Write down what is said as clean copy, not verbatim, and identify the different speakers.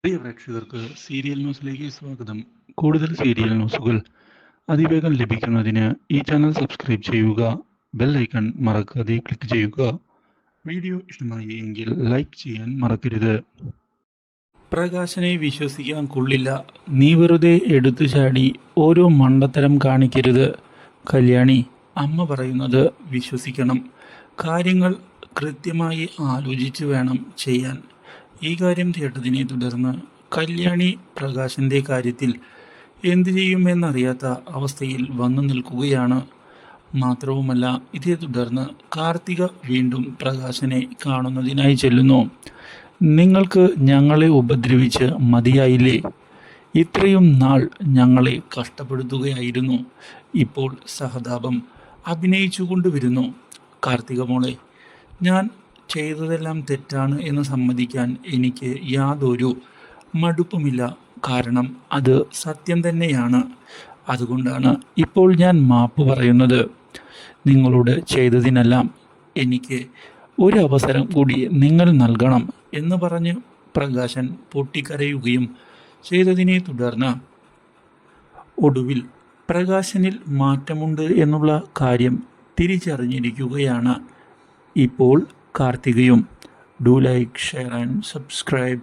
Speaker 1: പ്രിയ പ്രേക്ഷകർക്ക് സീരിയൽ ന്യൂസിലേക്ക് സ്വാഗതം. കൂടുതൽ സീരിയൽ ന്യൂസുകൾ അതിവേഗം ലഭിക്കുന്നതിന് ഈ ചാനൽ സബ്സ്ക്രൈബ് ചെയ്യുക. ബെൽ ഐക്കൺ മറക്കാതെ ക്ലിക്ക് ചെയ്യുക. വീഡിയോ ഇഷ്ടമായി എങ്കിൽ ലൈക്ക് ചെയ്യാൻ മറക്കരുത്. പ്രകാശനെ വിശ്വസിക്കാൻ കൊള്ളില്ല. നീ വെറുതെ എടുത്തു ചാടി ഓരോ മണ്ടത്തരം കാണിക്കരുത്. കല്യാണി, അമ്മ പറയുന്നത് വിശ്വസിക്കണം. കാര്യങ്ങൾ കൃത്യമായി ആലോചിച്ച് വേണം ചെയ്യാൻ. ഈ കാര്യം കേട്ടതിനെ തുടർന്ന് കല്യാണി പ്രകാശിൻ്റെ കാര്യത്തിൽ എന്തു ചെയ്യുമെന്നറിയാത്ത അവസ്ഥയിൽ വന്നു നിൽക്കുകയാണ്. മാത്രവുമല്ല, ഇതേ തുടർന്ന് കാർത്തിക വീണ്ടും പ്രകാശനെ കാണുന്നതിനായി ചെല്ലുന്നു. നിങ്ങൾക്ക് ഞങ്ങളെ ഉപദ്രവിച്ച് മതിയായില്ലേ? ഇത്രയും നാൾ ഞങ്ങളെ കഷ്ടപ്പെടുത്തുകയായിരുന്നു. ഇപ്പോൾ സഹതാപം അഭിനയിച്ചു കൊണ്ടുവരുന്നു. കാർത്തിക മോളെ, ഞാൻ ചെയ്തതെല്ലാം തെറ്റാണ് എന്ന് സമ്മതിക്കാൻ എനിക്ക് യാതൊരു മടുപ്പുമില്ല. കാരണം അത് സത്യം തന്നെയാണ്. അതുകൊണ്ടാണ് ഇപ്പോൾ ഞാൻ മാപ്പ് പറയുന്നത്. നിങ്ങളോട് ചെയ്തതിനെല്ലാം എനിക്ക് ഒരു അവസരം കൂടി നിങ്ങൾ നൽകണം എന്ന് പറഞ്ഞ് പ്രകാശൻ പൊട്ടിക്കരയുകയും ചെയ്തതിനെ തുടർന്ന് ഒടുവിൽ പ്രകാശനിൽ മാറ്റമുണ്ട് എന്നുള്ള കാര്യം തിരിച്ചറിഞ്ഞിരിക്കുകയാണ് ഇപ്പോൾ കാർത്തികയും. Do like, share and subscribe.